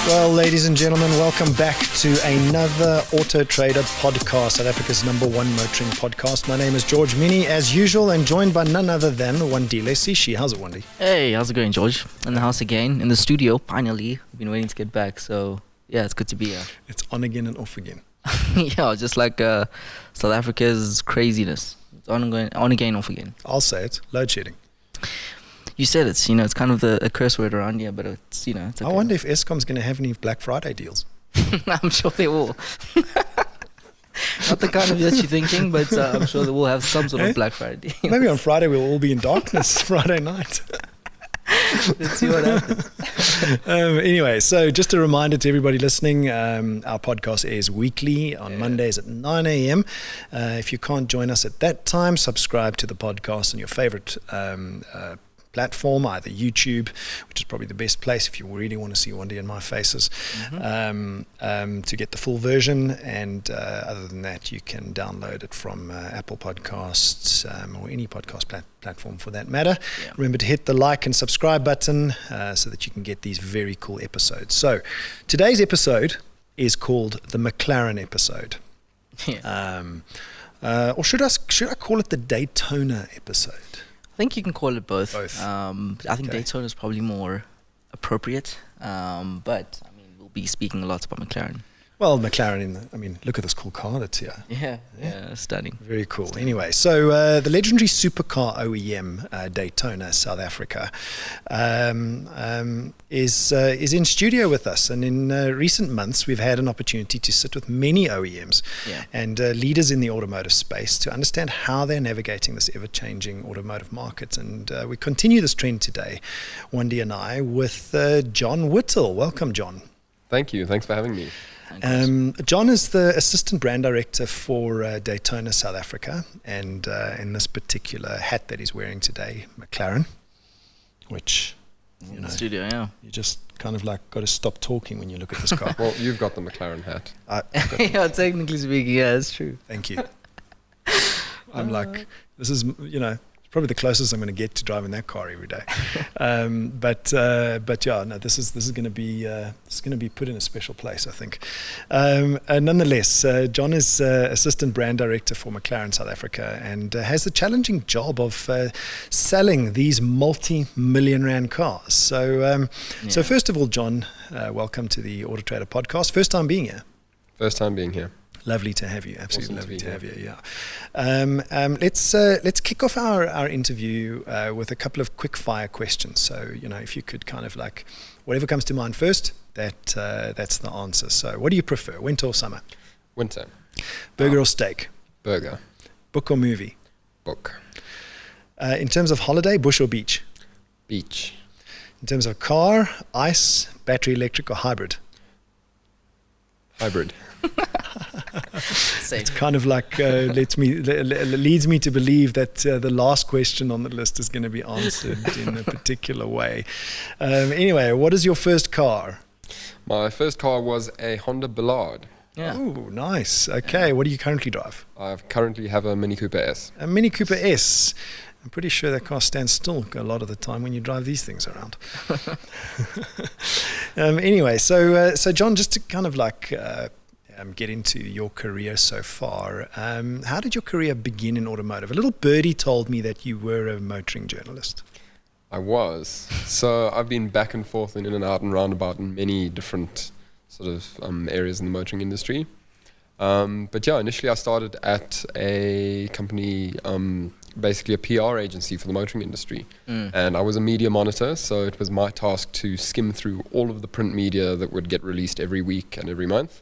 Well, ladies and gentlemen, welcome back to another AutoTrader Podcast, South Africa's #1 motoring podcast. My name is George Mienie, as usual, and joined by none other than Wandile Sishi. How's it, Wandi? Hey, how's it going, George? In the house again, in the studio, finally. We've been waiting to get back, so yeah, it's good to be here. It's on again and off again. Yeah, just like South Africa's craziness. It's on again, off again. I'll say it, load shedding. You said it's, it's kind of a curse word around here, but it's, it's okay. I wonder if Eskom's going to have any Black Friday deals. I'm sure they will. Not the kind of that you're thinking, but I'm sure they will have some sort of Black Friday deal. Maybe on Friday we'll all be in darkness, Friday night. Let's see what happens. Anyway, so just a reminder to everybody listening, our podcast airs weekly on Mondays at 9 a.m. If you can't join us at that time, subscribe to the podcast on your favorite platform, either YouTube, which is probably the best place if you really want to see Wandi and my faces, to get the full version. And other than that, you can download it from Apple Podcasts or any podcast platform for that matter. Yeah. Remember to hit the like and subscribe button so that you can get these very cool episodes. So today's episode is called the McLaren episode. Yeah. Or should I call it the Daytona episode? I think you can call it both. I think Okay. Daytona is probably more appropriate, but I mean, we'll be speaking a lot about McLaren. Well, McLaren, look at this cool car that's here. Yeah, stunning. Very cool. Anyway, so the legendary supercar OEM, Daytona, South Africa, is in studio with us. And in recent months, we've had an opportunity to sit with many OEMs and leaders in the automotive space to understand how they're navigating this ever-changing automotive market. And we continue this trend today, Wandi and I, with John Whittle. Welcome, John. Thank you. Thanks for having me. John is the assistant brand director for Daytona, South Africa, and in this particular hat that he's wearing today, McLaren, which, in the studio, you just kind of like got to stop talking when you look at this car. Well, you've got the McLaren hat. Yeah, technically speaking, yeah, it's true. Thank you. I'm like, this is, probably the closest I'm going to get to driving that car every day. But yeah, no, this is going to be put in a special place, I think. Nonetheless, John is assistant brand director for McLaren South Africa and has the challenging job of selling these multi-million rand cars. So first of all, John, welcome to the AutoTrader Podcast. First time being here. First time being here. Lovely to have you. Absolutely Awesome lovely to have you. Yeah. Let's kick off our interview with a couple of quick fire questions. So if you could kind of like whatever comes to mind first, that's the answer. So what do you prefer, winter or summer? Winter. Burger or steak? Burger. Book or movie? Book. In terms of holiday, bush or beach? Beach. In terms of car, ICE, battery electric or hybrid? Hybrid. It's kind of like leads me to believe that the last question on the list is going to be answered in a particular way. Anyway, what is your first car? My first car was a Honda Ballard. Yeah. Oh, nice. Okay, what do you currently drive? I currently have a Mini Cooper S. A Mini Cooper S. I'm pretty sure that car stands still a lot of the time when you drive these things around. Anyway, so John, just to kind of like get into your career so far, how did your career begin in automotive? A little birdie told me that you were a motoring journalist. I was. So I've been back and forth and in and out and roundabout in many different sort of areas in the motoring industry. But yeah, initially I started at a company, basically a PR agency for the motoring industry. And I was a media monitor, so it was my task to skim through all of the print media that would get released every week and every month,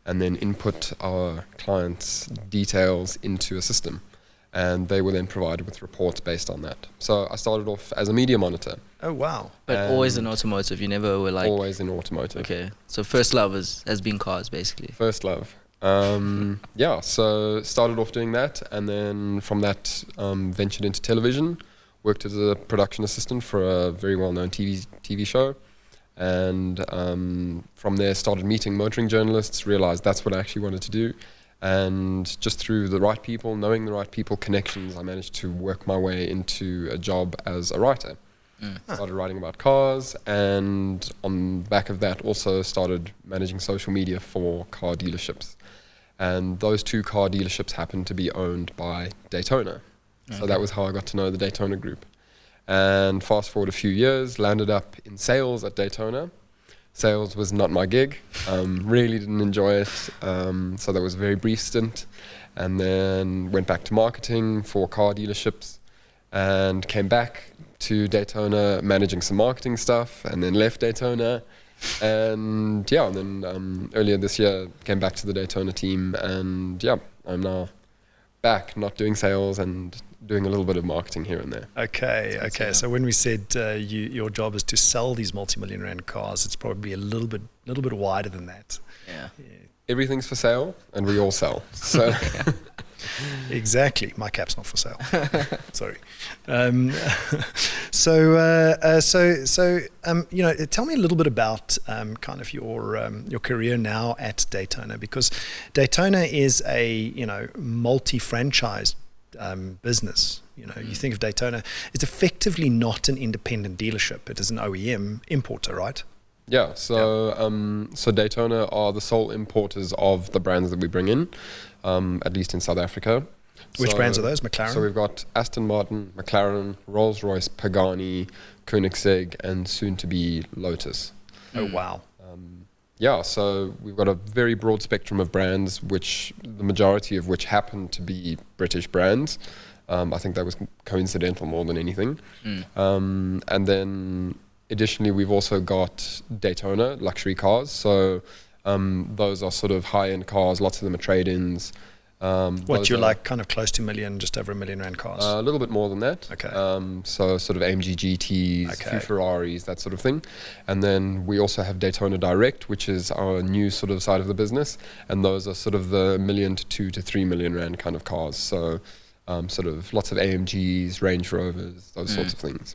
and then input our clients' details into a system. And they were then provided with reports based on that. So I started off as a media monitor. Oh, wow. But always in automotive, you never were like... Always in automotive. Okay, so first love has been cars, basically. First love. Yeah, so started off doing that, and then from that ventured into television, worked as a production assistant for a very well-known TV show, and from there started meeting motoring journalists, realized that's what I actually wanted to do, and just through the right people, knowing the right people, connections, I managed to work my way into a job as a writer. Started writing about cars, and on the back of that also started managing social media for car dealerships. And those 2 car dealerships happened to be owned by Daytona. So that was how I got to know the Daytona group. And fast forward a few years, landed up in sales at Daytona. Sales was not my gig. Really didn't enjoy it. So that was a very brief stint. And then went back to marketing for car dealerships and came back to Daytona managing some marketing stuff, and then left Daytona. And then earlier this year came back to the Daytona team, and I'm now back, not doing sales and doing a little bit of marketing here and there. Okay. So when we said your job is to sell these multi-million rand cars, it's probably a little bit wider than that. Yeah. Everything's for sale, and we all sell. So exactly. My cap's not for sale. Sorry. Tell me a little bit about kind of your career now at Daytona, because Daytona is a multi-franchise business. You think of Daytona, it's effectively not an independent dealership. It is an OEM importer, right? Yeah, so Daytona are the sole importers of the brands that we bring in, at least in South Africa. Which brands are those? McLaren? So we've got Aston Martin, McLaren, Rolls-Royce, Pagani, Koenigsegg, and soon to be Lotus. Oh, wow. So we've got a very broad spectrum of brands, which the majority of which happen to be British brands. I think that was coincidental more than anything. And then additionally, we've also got Daytona luxury cars. So those are sort of high-end cars. Lots of them are trade-ins. What, you're like kind of close to just over R1 million cars? A little bit more than that. Okay. So sort of AMG GTs, a few Ferraris, that sort of thing. And then we also have Daytona Direct, which is our new sort of side of the business. And those are sort of the million to 2 to 3 million rand kind of cars. So sort of lots of AMGs, Range Rovers, those sorts of things.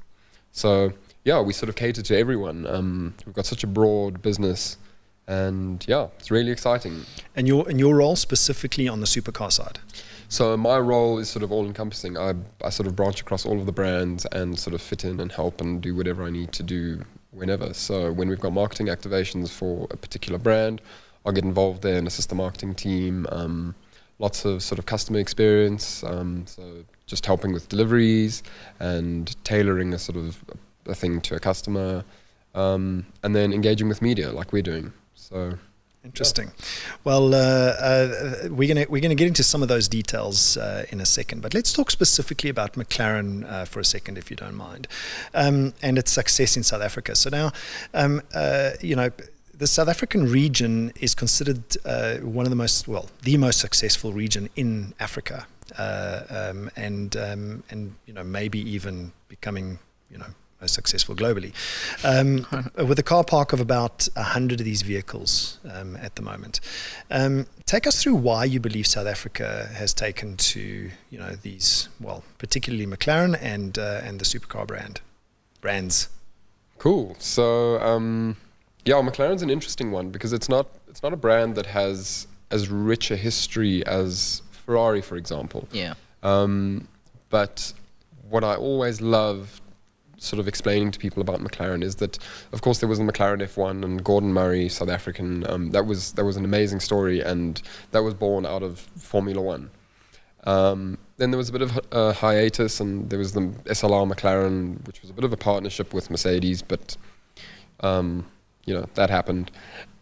So we sort of cater to everyone. We've got such a broad business. And it's really exciting. And your role specifically on the supercar side? So my role is sort of all-encompassing. I sort of branch across all of the brands and sort of fit in and help and do whatever I need to do whenever. So when we've got marketing activations for a particular brand, I'll get involved there and assist the marketing team. Lots of sort of customer experience, so just helping with deliveries and tailoring a thing to a customer, and then engaging with media like we're doing. So interesting. Well, we're gonna get into some of those details in a second, but let's talk specifically about McLaren for a second, if you don't mind, and its success in South Africa. So now, the South African region is considered one of the most successful region in Africa, and maybe even becoming most successful globally, with a car park of about 100 of these vehicles at the moment. Take us through why you believe South Africa has taken to these, particularly McLaren and the supercar brands. Cool. So McLaren's an interesting one because it's not a brand that has as rich a history as Ferrari, for example. Yeah. But what I always love sort of explaining to people about McLaren is that, of course, there was the McLaren F1 and Gordon Murray, South African. That was an amazing story, and that was born out of Formula One. Then there was a bit of a hiatus, and there was the SLR McLaren, which was a bit of a partnership with Mercedes, but that happened.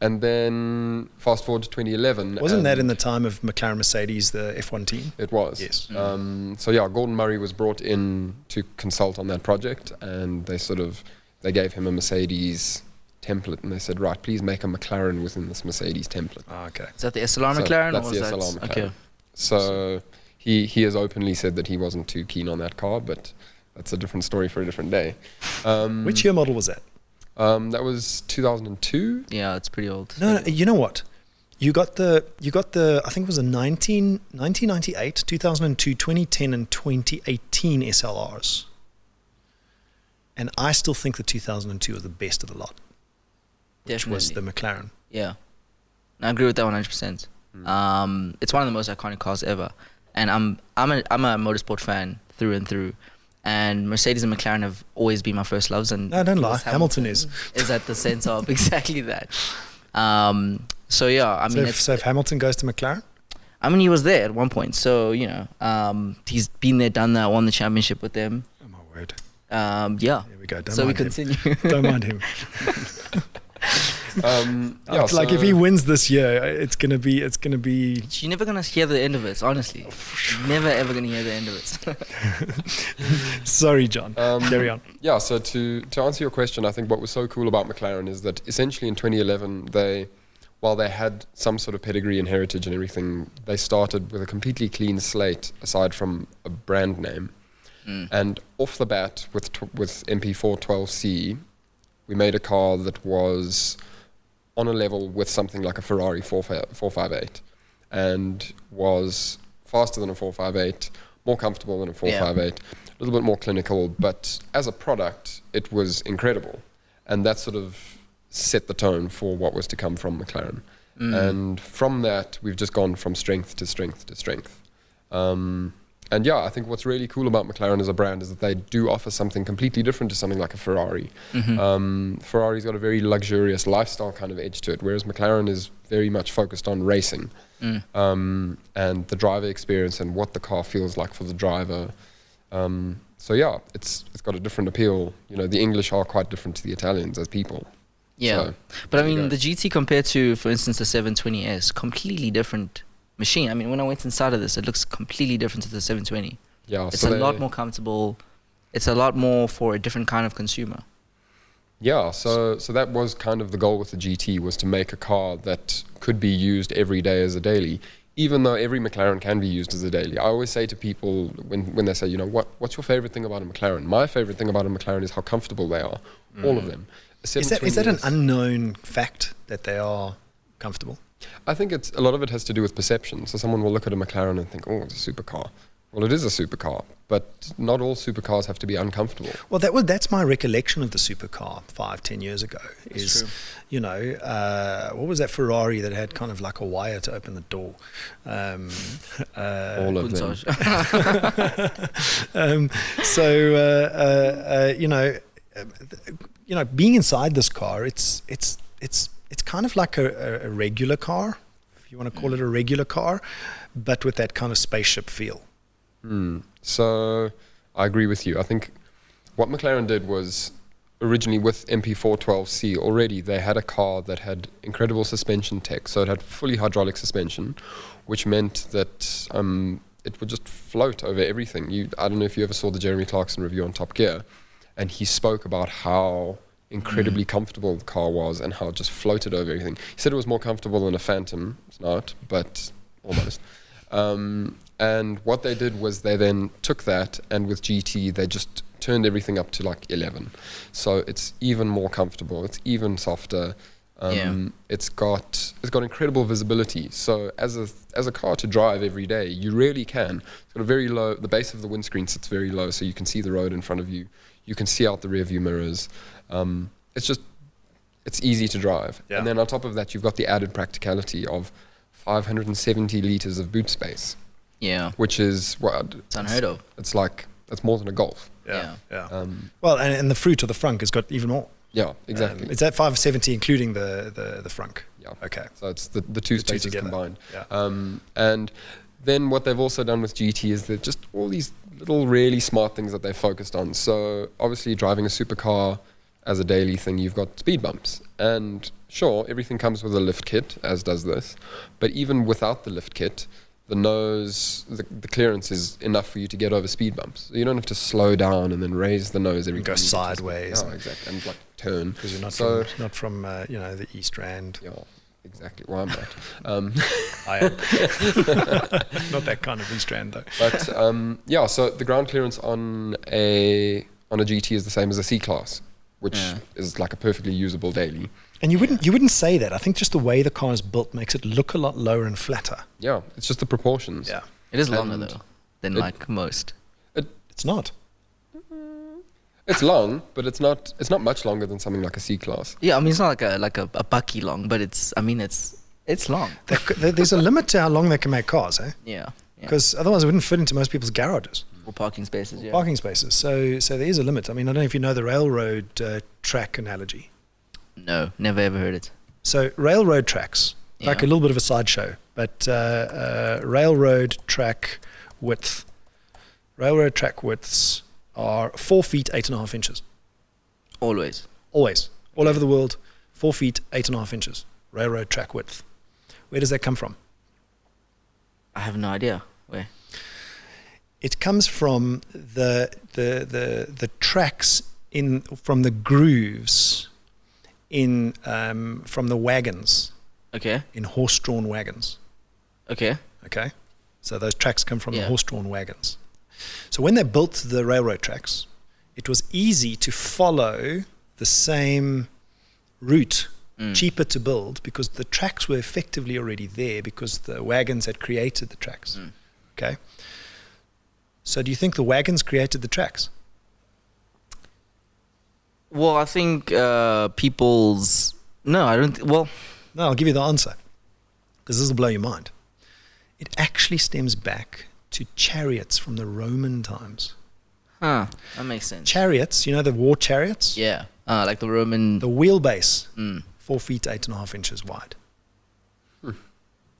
And then fast forward to 2011. Wasn't that in the time of McLaren Mercedes, the F1 team? It was. Yes. Gordon Murray was brought in to consult on that project, and they gave him a Mercedes template, and they said, right, please make a McLaren within this Mercedes template. Oh, okay. Is that the SLR McLaren? That's the SLR McLaren. Okay. So he has openly said that he wasn't too keen on that car, but that's a different story for a different day. Which year model was that? That was 2002. Yeah, it's pretty old. No, you know what? You got the I think it was a 1998, 2002, 2010, and 2018 SLRs. And I still think the 2002 was the best of the lot. Which Definitely. was the McLaren. Yeah. I agree with that 100%. It's one of the most iconic cars ever. And I'm a motorsport fan through and through. And Mercedes and McLaren have always been my first loves. And No, don't lie. Lewis Hamilton is. Is at the center of exactly that. So yeah, I mean, So if Hamilton goes to McLaren? I mean, he was there at one point. So, you know, he's been there, done that, won the championship with them. Oh, my word. Yeah. Here we go. Don't So we mind him. continue. Don't mind him. Yeah, Like if he wins this year, it's gonna be. You're never going to hear the end of it, honestly. You're never, ever going to hear the end of it. Sorry, John. Carry on. Yeah, so to answer your question, I think what was so cool about McLaren is that essentially in 2011, while they had some sort of pedigree and heritage and everything, they started with a completely clean slate aside from a brand name. And off the bat with MP412C, we made a car that was on a level with something like a Ferrari 458 and was faster than a 458, more comfortable than a 458, a little bit more clinical, but as a product, it was incredible. And that sort of set the tone for what was to come from McLaren. And from that, we've just gone from strength to strength to strength. And yeah, I think what's really cool about McLaren as a brand is that they do offer something completely different to something like a Ferrari. Ferrari's got a very luxurious lifestyle kind of edge to it, whereas McLaren is very much focused on racing and the driver experience and what the car feels like for the driver. So yeah, it's got a different appeal. You know, the English are quite different to the Italians as people. Yeah, So, but I there you mean, go. the GT compared to, for instance, the 720S, completely different machine. I mean, when I went inside of this, it looks completely different to the 720. Yeah, It's so a lot more comfortable. It's a lot more for a different kind of consumer. Yeah, so that was kind of the goal with the GT, was to make a car that could be used every day as a daily, even though every McLaren can be used as a daily. I always say to people when they say, you know, what's your favorite thing about a McLaren? My favorite thing about a McLaren is how comfortable they are, all of them. Is that an unknown fact that they are comfortable? I think a lot of it has to do with perception. So someone will look at a McLaren and think, oh, it's a supercar. Well, it is a supercar, but not all supercars have to be uncomfortable. Well, that's my recollection of the supercar 5-10 years ago. Is true. You know, what was that Ferrari that had kind of like a wire to open the door? All of them. You know, being inside this car, it's kind of like a regular car, if you want to call it a regular car, but with that kind of spaceship feel. So I agree with you. I think what McLaren did was originally with MP412C already they had a car that had incredible suspension tech. So it had fully hydraulic suspension, which meant that it would just float over everything. I don't know if you ever saw the Jeremy Clarkson review on Top Gear, and he spoke about how incredibly comfortable the car was and how it just floated over everything. He said it was more comfortable than a Phantom. It's not, but almost. And what they did was they then took that, and with GT they just turned everything up to like 11. So it's even more comfortable. It's even softer. It's got incredible visibility. So as a car to drive every day, you really can. It's got a very low. The base of the windscreen sits very low, so you can see the road in front of you. You can see out the rear view mirrors. It's easy to drive. Yeah. And then on top of that, you've got the added practicality of 570 liters of boot space. Yeah. Which is what? It's unheard of. It's more than a Golf. Yeah. Well, and the fruit of the frunk has got even more. Yeah, exactly. Is that 570 including the frunk? Yeah. Okay. So it's the two spaces together. combined. Yeah. And then what they've also done with GT is that just all these little really smart things that they've focused on. So obviously driving a supercar as a daily thing, you've got speed bumps. And sure, everything comes with a lift kit, as does this. But even without the lift kit, the nose, the clearance is enough for you to get over speed bumps. So you don't have to slow down and then raise the nose every And time. go sideways. Yeah, exactly. And like turn. Because you're not from the East Rand. Yeah, exactly. Well, I'm not. I am. Not that kind of East Rand though. But so the ground clearance on a GT is the same as a C-Class, which is like a perfectly usable daily. And you wouldn't say that. I think just the way the car is built makes it look a lot lower and flatter. Yeah, it's just the proportions. Yeah. It is longer And though than like most. It's not. It's long, but it's not much longer than something like a C-Class. Yeah, I mean it's not like a bucky long, but it's long. There's a limit to how long they can make cars, eh? Yeah. Because otherwise it wouldn't fit into most people's garages. Or parking spaces, yeah. Parking spaces. So there is a limit. I mean, I don't know if you know the railroad track analogy. No, never ever heard it. So railroad tracks, like a little bit of a sideshow, but railroad track width. Railroad track widths are 4 feet 8.5 inches. Always. Always, all over the world, 4 feet 8.5 inches. Railroad track width. Where does that come from? I have no idea. Where? It comes from the tracks from the grooves from the wagons. Okay. In horse-drawn wagons. Okay. Okay. So those tracks come from the horse-drawn wagons. So when they built the railroad tracks, it was easy to follow the same route, cheaper to build, because the tracks were effectively already there because the wagons had created the tracks. Okay. So do you think the wagons created the tracks? Well, I think people's... No, I don't... No, I'll give you the answer, because this will blow your mind. It actually stems back to chariots from the Roman times. Huh, that makes sense. Chariots, you know the war chariots? Yeah, like the Roman... The wheelbase, 4 feet 8.5 inches wide.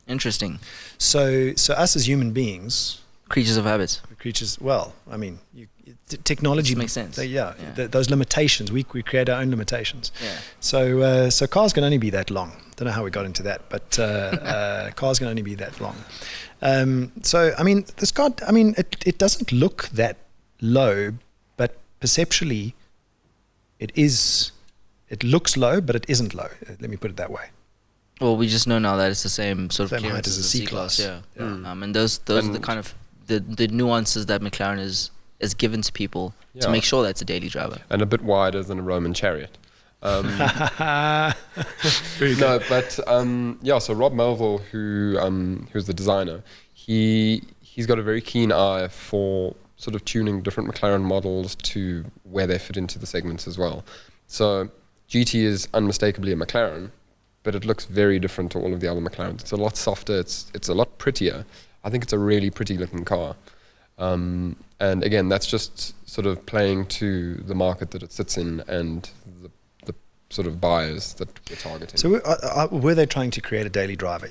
Interesting. So us as human beings... Creatures of habit. Technology makes sense. Those limitations, we create our own limitations. Yeah. So cars can only be that long. Don't know how we got into that, but cars can only be that long. This car, it doesn't look that low, but perceptually, it looks low, but it isn't low. Let me put it that way. Well, we just know now that it's the same sort of Same height clearance as a C-Class. Yeah. And those are the kind of the nuances that McLaren is given to people to make sure that it's a daily driver. And a bit wider than a Roman chariot. So Rob Melville, who's the designer, he's got a very keen eye for sort of tuning different McLaren models to where they fit into the segments as well. So GT is unmistakably a McLaren, but it looks very different to all of the other McLarens. It's a lot softer, it's a lot prettier. I think it's a really pretty looking car. And again, that's just sort of playing to the market that it sits in and the sort of buyers that we're targeting. So were they trying to create a daily driver?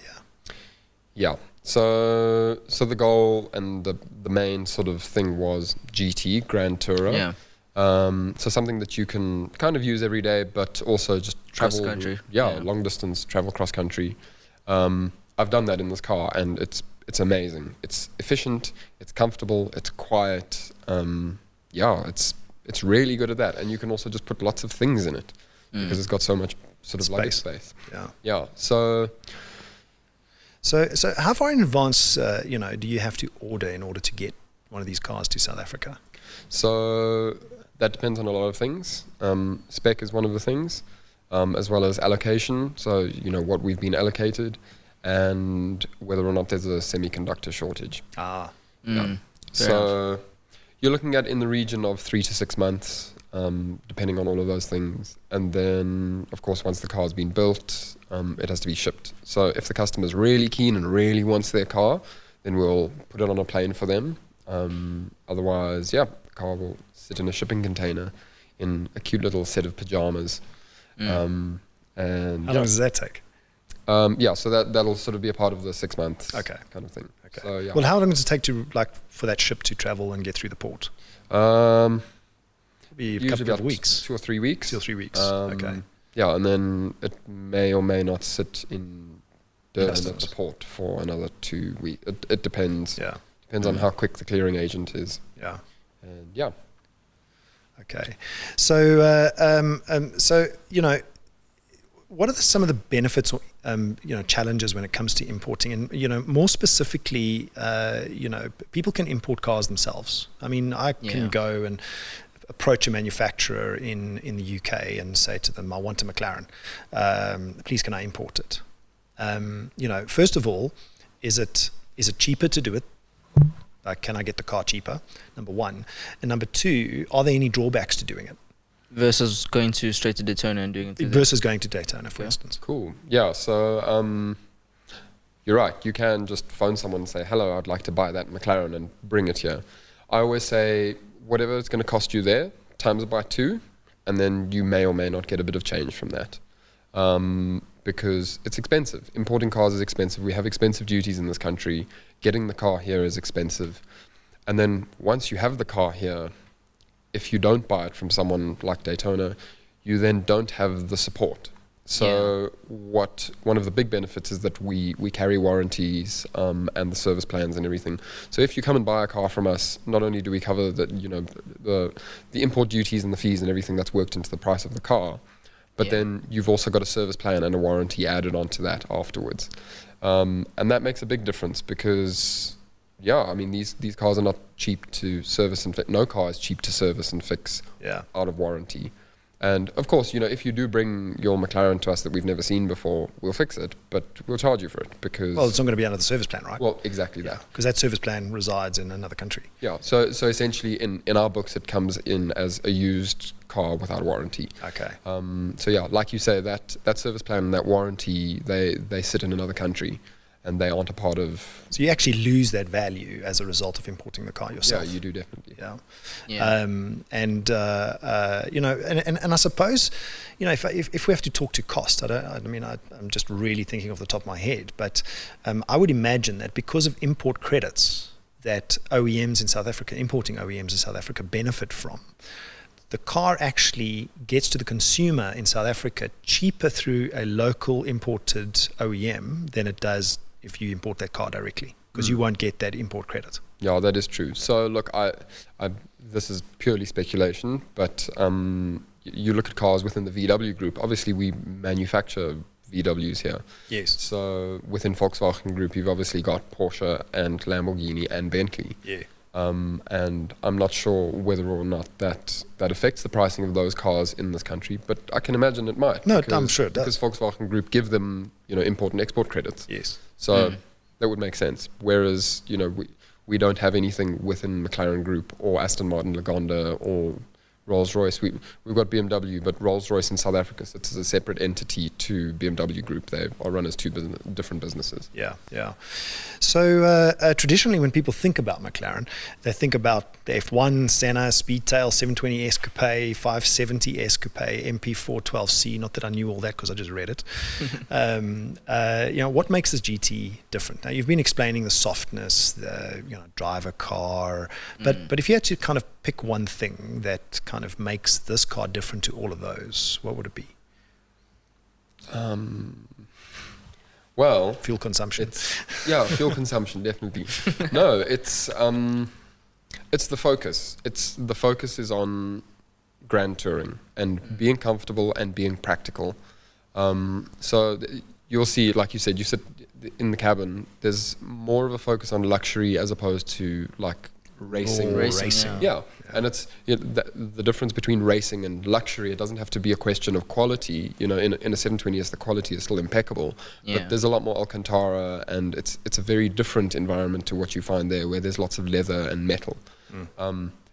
Yeah. So the goal and the main sort of thing was GT, Grand Tourer. Yeah. So something that you can kind of use every day, but also just travel cross country. Long distance, travel cross country. I've done that in this car, and it's amazing. It's efficient, it's comfortable, it's quiet. It's really good at that, and you can also just put lots of things in it because it's got so much sort of luggage space. Yeah. So how far in advance, do you have to order in order to get one of these cars to South Africa? So that depends on a lot of things. Spec is one of the things, as well as allocation. So, what we've been allocated and whether or not there's a semiconductor shortage. So you're looking at in the region of 3 to 6 months, depending on all of those things. And then, of course, once the car's been built, it has to be shipped. So if the customer's really keen and really wants their car, then we'll put it on a plane for them. Otherwise, the car will sit in a shipping container in a cute little set of pajamas. And how long does that take? So that'll sort of be a part of the 6 months kind of thing. Okay. So, Well, how long does it take for that ship to travel and get through the port? Be a couple of weeks. 2 or 3 weeks. 2 or 3 weeks. Okay. Yeah, and then it may or may not sit in Durban at the port for another 2 weeks. It depends. Yeah. Depends on how quick the clearing agent is. Yeah. And Okay. So what are some of the benefits or challenges when it comes to importing? And more specifically, people can import cars themselves. I mean, I can go and approach a manufacturer in the UK and say to them, I want a McLaren. Please, can I import it? First of all, is it cheaper to do it? Can I get the car cheaper? Number one. And number two, are there any drawbacks to doing it? Versus going straight to Daytona and doing it. Versus going to Daytona, for instance. Cool. Yeah. So you're right. You can just phone someone and say, "Hello, I'd like to buy that McLaren," and bring it here. I always say whatever it's going to cost you there, times it by 2, and then you may or may not get a bit of change from that. Because it's expensive. Importing cars is expensive. We have expensive duties in this country. Getting the car here is expensive. And then once you have the car here, if you don't buy it from someone like Daytona, you then don't have the support. So one of the big benefits is that we carry warranties and the service plans and everything. So if you come and buy a car from us, not only do we cover the import duties and the fees and everything that's worked into the price of the car, but then you've also got a service plan and a warranty added onto that afterwards. And that makes a big difference because, I mean, these cars are not cheap to service and fix. No car is cheap to service and fix out of warranty. And of course, if you do bring your McLaren to us that we've never seen before, we'll fix it, but we'll charge you for it because... Well, it's not going to be under the service plan, right? Well, exactly that. Because that service plan resides in another country. Yeah, so essentially in our books, it comes in as a used car without a warranty. Okay. So like you say, that service plan and that warranty, they sit in another country. And they aren't a part of... So you actually lose that value as a result of importing the car yourself. Yeah, you do definitely. Yeah. And I suppose, if we have to talk to cost, I'm just really thinking off the top of my head, but I would imagine that because of import credits that OEMs in South Africa, importing OEMs in South Africa benefit from, the car actually gets to the consumer in South Africa cheaper through a local imported OEM than it does if you import that car directly, because you won't get that import credit. Yeah, that is true. So look, I this is purely speculation, but you look at cars within the VW group. Obviously, we manufacture VWs here. Yes. So within Volkswagen Group, you've obviously got Porsche and Lamborghini and Bentley. Yeah. And I'm not sure whether or not that affects the pricing of those cars in this country, but I can imagine it might. No, I'm sure it does. Because Volkswagen Group give them, import and export credits. Yes. So that would make sense. Whereas, we don't have anything within McLaren Group or Aston Martin, Lagonda or Rolls-Royce. We've got BMW, but Rolls-Royce in South Africa sits as a separate entity to BMW Group. They are run as two different businesses. Yeah. So traditionally, when people think about McLaren, they think about the F1, Senna, Speedtail, 720 S Coupe, 570 S Coupe, MP4 12C. Not that I knew all that because I just read it. What makes this GT different? Now, you've been explaining the softness, the driver car, but if you had to kind of pick one thing that kind of makes this car different to all of those, what would it be? Well, fuel consumption. Fuel consumption, definitely. No, it's the focus. The focus is on grand touring and being comfortable and being practical. So you'll see, like you said, you sit in the cabin. There's more of a focus on luxury as opposed to like racing. Yeah. And it's the difference between racing and luxury. It doesn't have to be a question of quality. In a 720S, the quality is still impeccable. But there's a lot more Alcantara, and it's a very different environment to what you find there, where there's lots of leather and metal.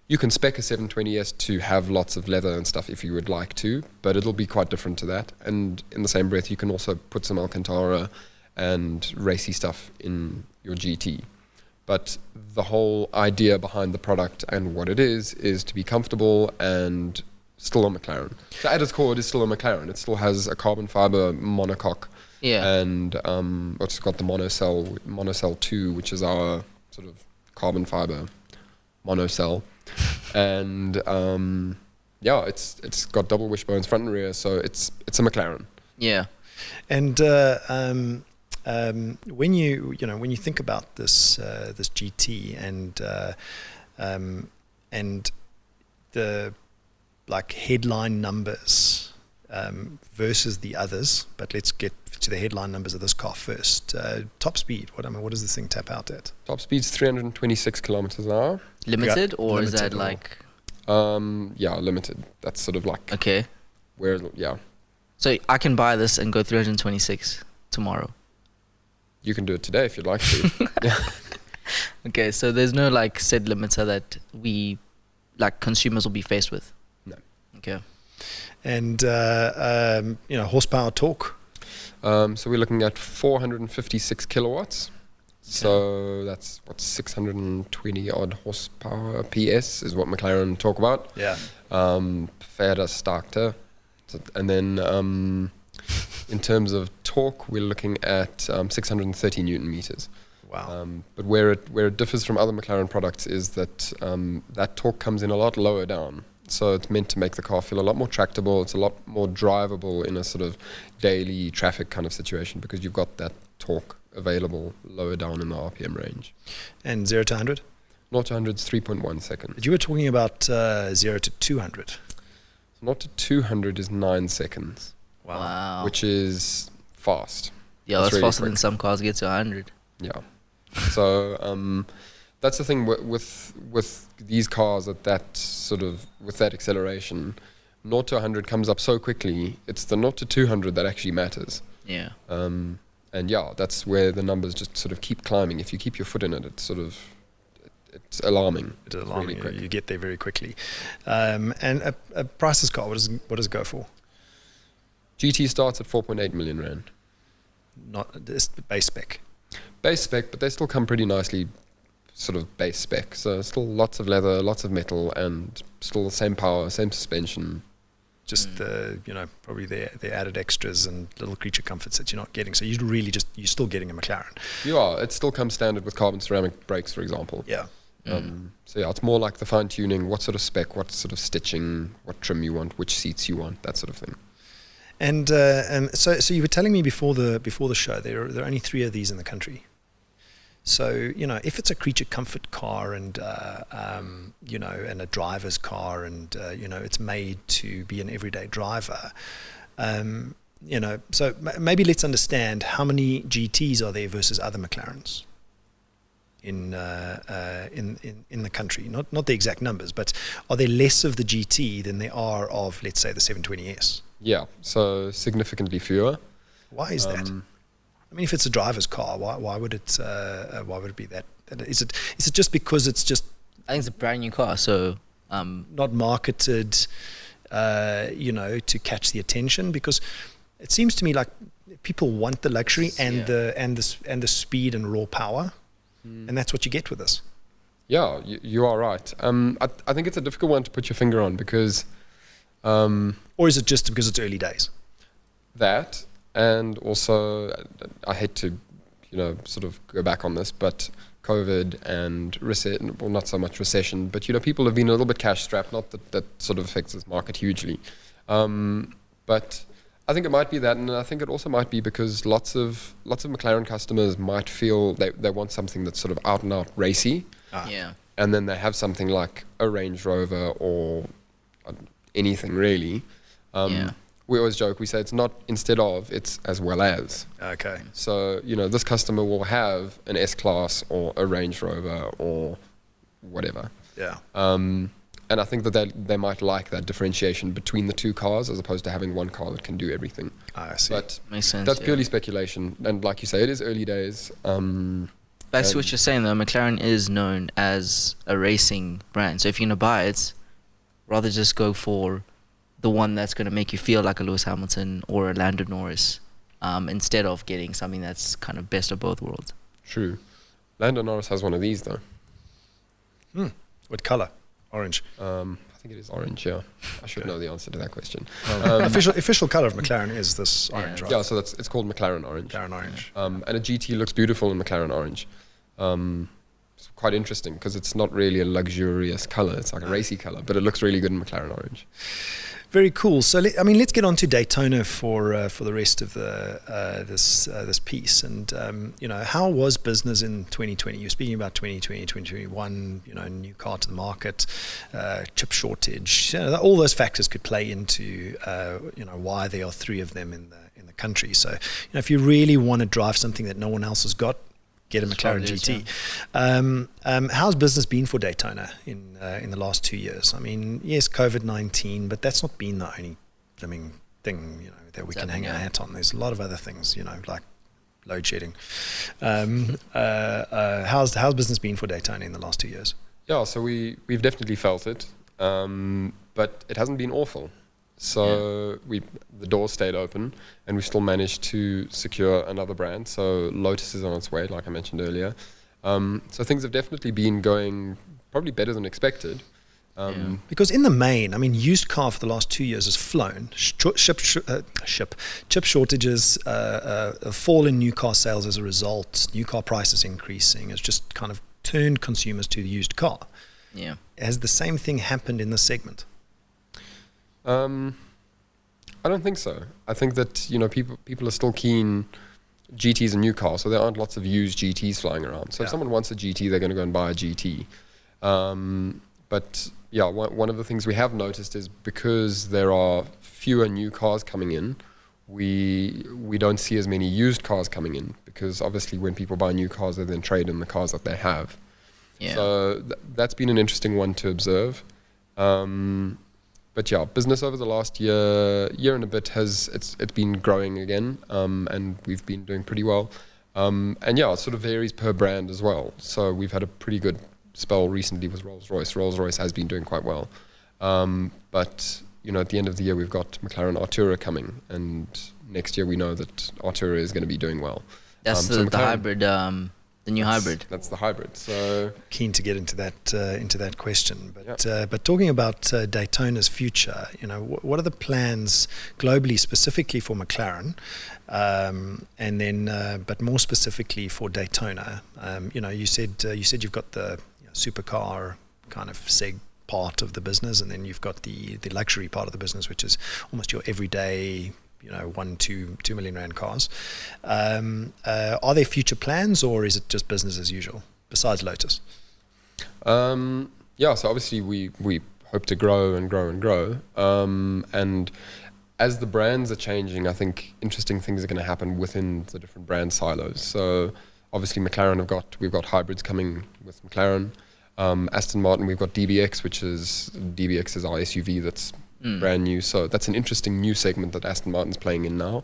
You can spec a 720S to have lots of leather and stuff if you would like to, but it'll be quite different to that. And in the same breath, you can also put some Alcantara and racy stuff in your GT. But the whole idea behind the product and what it is to be comfortable and still a McLaren. So at its core, it is still a McLaren. It still has a carbon fiber monocoque. Yeah. And it's got the monocell 2, which is our sort of carbon fiber monocell. And it's got double wishbones front and rear, so it's a McLaren. Yeah. And when you think about this GT and the like headline numbers versus the others, but let's get to the headline numbers of this car first. Top speed. What does this thing tap out at? Top speed's 326 kilometers an hour. Limited, or is that like? Limited. That's sort of like. Okay. So I can buy this and go 326 tomorrow. You can do it today if you'd like to. Okay, so there's no like set limiter that we like consumers will be faced with. No. Okay. And horsepower, torque. So we're looking at 456 kilowatts. So that's what 620 odd horsepower PS is what McLaren talk about. Yeah. Verder starkte. And then in terms of torque, we're looking at 630 Newton meters. Wow. But where it differs from other McLaren products is that that torque comes in a lot lower down. So it's meant to make the car feel a lot more tractable. It's a lot more drivable in a sort of daily traffic kind of situation because you've got that torque available lower down in the RPM range. And 0 to 100? 0 to 100 is 3.1 seconds. But you were talking about 0 to 200. 0 to 200 is 9 seconds, Wow. which is fast. Yeah, that's really faster quick. than some cars get to 100. Yeah. So that's the thing with these cars at that sort of with that acceleration, 0 to 100 comes up so quickly. It's the 0 to 200 that actually matters. Yeah. And yeah, that's where the numbers just sort of keep climbing. If you keep your foot in it, it's it's alarming. It's It's alarming. really quick. You get there very quickly. And a priceless car, what does it go for? GT starts at 4.8 million rand. Not this base spec. Base spec, but they still come pretty nicely sort of base spec. So still lots of leather, lots of metal, and still the same power, same suspension. Just probably the added extras and little creature comforts that you're not getting. So you're still getting a McLaren. You are. It still comes standard with carbon ceramic brakes, for example. Yeah. So yeah, it's more like the fine tuning, what sort of spec, what sort of stitching, what trim you want, which seats you want, that sort of thing. And so you were telling me before the show there are only 3 of these in the country. So if it's a creature comfort car and and a driver's car and it's made to be an everyday driver, so maybe let's understand how many GTs are there versus other McLarens in the country. Not the exact numbers, but are there less of the GT than there are of, let's say, the 720S? Yeah, so significantly fewer. Why is that? I mean, if it's a driver's car, why would it be that? Is it just because it's just I think it's a brand new car, so not marketed, to catch the attention? Because it seems to me like people want the luxury and the speed and raw power, and that's what you get with this. Yeah, you are right. I think it's a difficult one to put your finger on because Or is it just because it's early days? that, and also I hate to sort of go back on this, but COVID and not so much recession, but people have been a little bit cash strapped. Not that sort of affects this market hugely, but I think it might be that, and I think it also might be because lots of McLaren customers might feel they want something that's sort of out and out racy, yeah. and then they have something like a Range Rover or anything really. We always joke, we say it's not instead of, it's as well as. Okay. So, this customer will have an S-Class or a Range Rover or whatever. Yeah. And I think that they might like that differentiation between the two cars as opposed to having one car that can do everything. I see. But Makes sense. that's yeah. purely speculation. And like you say, it is early days. Back to what you're saying though, McLaren is known as a racing brand. So if you're gonna buy it, rather just go for the one that's gonna make you feel like a Lewis Hamilton or a Lando Norris, instead of getting something that's kind of best of both worlds. True. Lando Norris has one of these though. What color? Orange. I think it is orange, yeah. I should know the answer to that question. Official color of McLaren is this orange, right? Yeah, so it's called McLaren Orange. McLaren orange. And a GT looks beautiful in McLaren Orange. It's quite interesting because it's not really a luxurious color. It's like a racy color, but it looks really good in McLaren Orange. Very cool. So let's get on to Daytona for the rest of this piece. And how was business in 2020? You're speaking about 2020, 2021. New car to the market, chip shortage. All those factors could play into why there are 3 of them in the country. So if you really want to drive something that no one else has got, get a McLaren GT. Yeah. How's business been for Daytona in the last 2 years? I mean, yes, COVID-19, but that's not been the only thing that we can hang our hat on. There's a lot of other things, like load shedding. How's business been for Daytona in the last 2 years? Yeah, so we've definitely felt it, but it hasn't been awful. So the door stayed open, and we still managed to secure another brand. So Lotus is on its way, like I mentioned earlier. So things have definitely been going probably better than expected. Because in the main, I mean, used car for the last 2 years has flown. Chip shortages, a fall in new car sales as a result, new car prices increasing. It's just kind of turned consumers to the used car. Yeah. Has the same thing happened in this segment? I don't think so. I think that people are still keen. GT's a new car, so there aren't lots of used GTs flying around. So if someone wants a GT, they're going to go and buy a GT. But yeah, one of the things we have noticed is because there are fewer new cars coming in, we don't see as many used cars coming in, because obviously when people buy new cars, they then trade in the cars that they have. Yeah. So that's been an interesting one to observe. But yeah, business over the last year and a bit it's been growing again, and we've been doing pretty well. And yeah, it sort of varies per brand as well. So we've had a pretty good spell recently with Rolls-Royce. Rolls-Royce has been doing quite well. But at the end of the year, we've got McLaren Artura coming, and next year we know that Artura is going to be doing well. That's so the hybrid. The new hybrid. That's the hybrid. So keen to get into that question, but talking about Daytona's future, what are the plans globally, specifically for McLaren, and then but more specifically for Daytona? You said you've got the supercar kind of part of the business, and then you've got the luxury part of the business, which is almost your everyday 1-2 million rand cars. Are there future plans, or is it just business as usual besides Lotus? So obviously we hope to grow and grow and grow, and as the brands are changing, I think interesting things are going to happen within the different brand silos. So obviously McLaren we've got hybrids coming with McLaren. Aston Martin, we've got DBX, which is our SUV that's brand new. So that's an interesting new segment that Aston Martin's playing in now.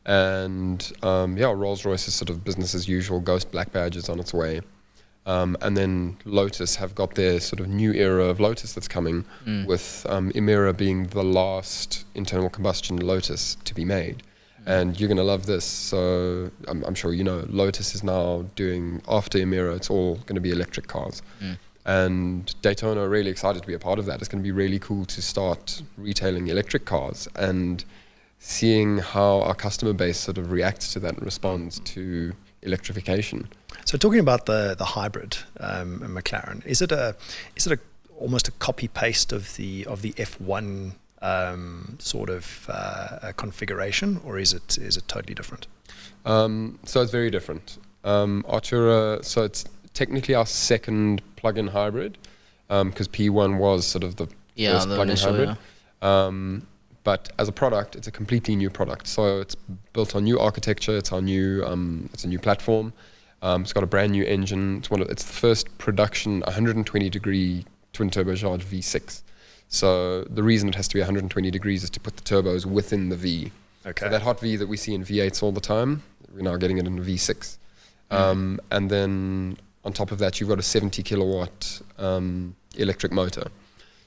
And Rolls-Royce is sort of business as usual. Ghost Black Badge is on its way. And then Lotus have got their sort of new era of Lotus that's coming, with Emira being the last internal combustion Lotus to be made. And you're going to love this. So I'm sure Lotus is now doing, after Emira, it's all going to be electric cars. And Daytona are really excited to be a part of that. It's going to be really cool to start retailing electric cars and seeing how our customer base sort of reacts to that and responds to electrification. So talking about the hybrid McLaren, is it almost a copy paste of the F1 sort of configuration, or is it totally different? So it's very different. Artura, so it's technically our second plug-in hybrid, because P1 was sort of the first plug-in hybrid. But as a product, it's a completely new product. So it's built on new architecture. It's a new platform. It's got a brand new engine. It's the first production 120-degree twin turbocharged V6. So the reason it has to be 120 degrees is to put the turbos within the V. Okay. So that hot V that we see in V8s all the time, we're now getting it in a V6. And then on top of that, you've got a 70 kilowatt electric motor.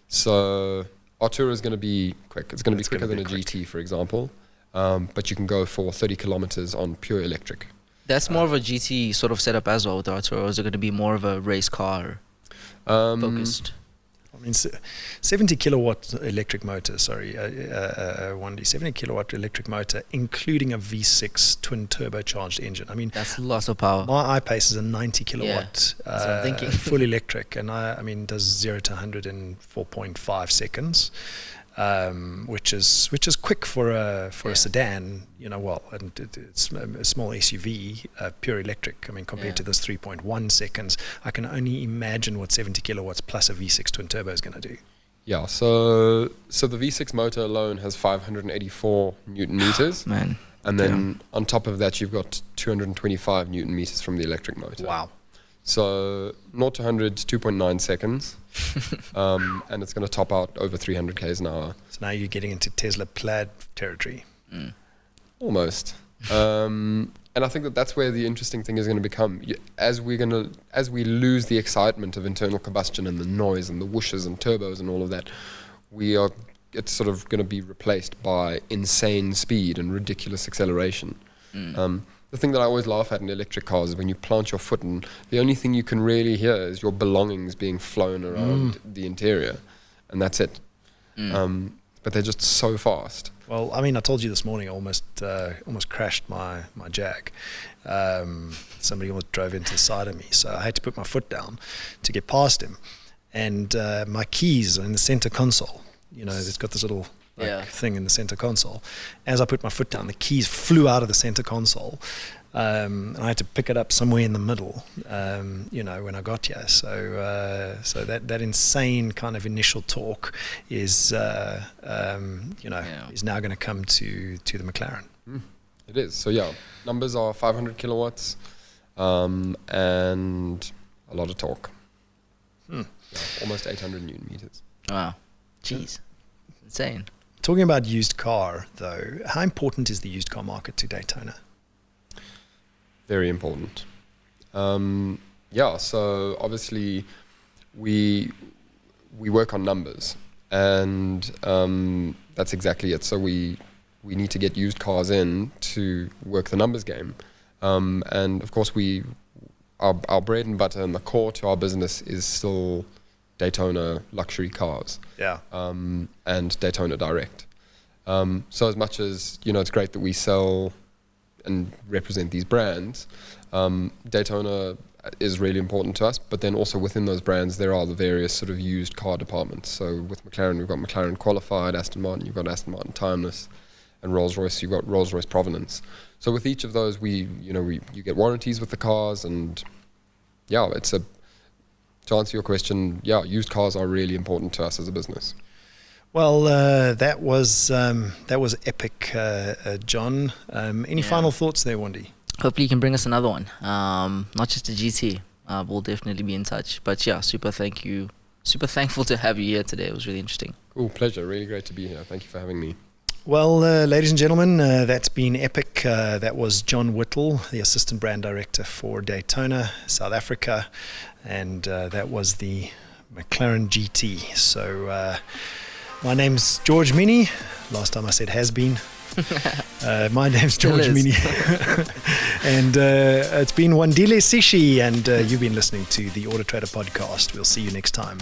So Artura is going to be quick. It's going to be quicker than a GT, for example. But you can go for 30 kilometers on pure electric. That's more of a GT sort of setup as well with Artura, or is it going to be more of a race car focused? I mean, 70 kilowatt electric motor, Wandile, 70 kilowatt electric motor, including a V6 twin turbocharged engine. I mean, that's lots of power. My I-Pace is a 90 kilowatt that's what I'm thinking. full electric, and I mean, does 0 to 100 in 4.5 seconds, which is quick for a sedan, and it's a small SUV, pure electric. I mean, compared to this 3.1 seconds, I can only imagine what 70 kilowatts plus a V6 twin turbo is going to do. Yeah, so the V6 motor alone has 584 newton meters. Man. And then on top of that, you've got 225 newton meters from the electric motor. Wow. So 0 to 100, 2.9 seconds. And it's going to top out over 300 k's an hour. So now you're getting into Tesla plaid territory. Almost. And I think that's where the interesting thing is going to become. As we lose the excitement of internal combustion and the noise and the whooshes and turbos and all of that, we are it's sort of going to be replaced by insane speed and ridiculous acceleration. The thing that I always laugh at in electric cars is when you plant your foot in, the only thing you can really hear is your belongings being flown around the interior, and that's it. But they're just so fast. Well, I mean, I told you this morning I almost crashed my Jag. Somebody almost drove into the side of me, so I had to put my foot down to get past him. And my keys are in the center console. You know, it's got this little thing in the center console. As I put my foot down, the keys flew out of the center console. And I had to pick it up somewhere in the middle, you know, when I got here. So that insane kind of initial torque is, you know, is now going to come to the McLaren. It is. So yeah, numbers are 500 kilowatts, and a lot of torque. Yeah, almost 800 Newton meters. Wow. Jeez. Insane. Talking about used car, though, how important is the used car market to Daytona? Very important. Yeah, so obviously we work on numbers, and that's exactly it. So we need to get used cars in to work the numbers game. And of course our bread and butter and the core to our business is still Daytona luxury cars. Yeah. And Daytona Direct. So as much as, you know, it's great that we sell and represent these brands, Daytona is really important to us, but then also within those brands there are the various sort of used car departments. So with McLaren we've got McLaren Qualified, Aston Martin you've got Aston Martin Timeless, and Rolls-Royce you've got Rolls-Royce Provenance. So with each of those you get warranties with the cars, and yeah, to answer your question, yeah, used cars are really important to us as a business. Well, that was epic, John. Any final thoughts there, Wandy? Hopefully you can bring us another one. Not just a GT. We'll definitely be in touch. But yeah, super thankful to have you here today. It was really interesting. Cool, pleasure. Really great to be here. Thank you for having me. Well, ladies and gentlemen, that's been epic. That was John Whittle, the Assistant Brand Director for Daytona, South Africa. And that was the McLaren GT. So my name's George Mienie. Last time I said has been. My name's George Mienie. And it's been Wandile Sishi, and you've been listening to the AutoTrader Podcast. We'll see you next time.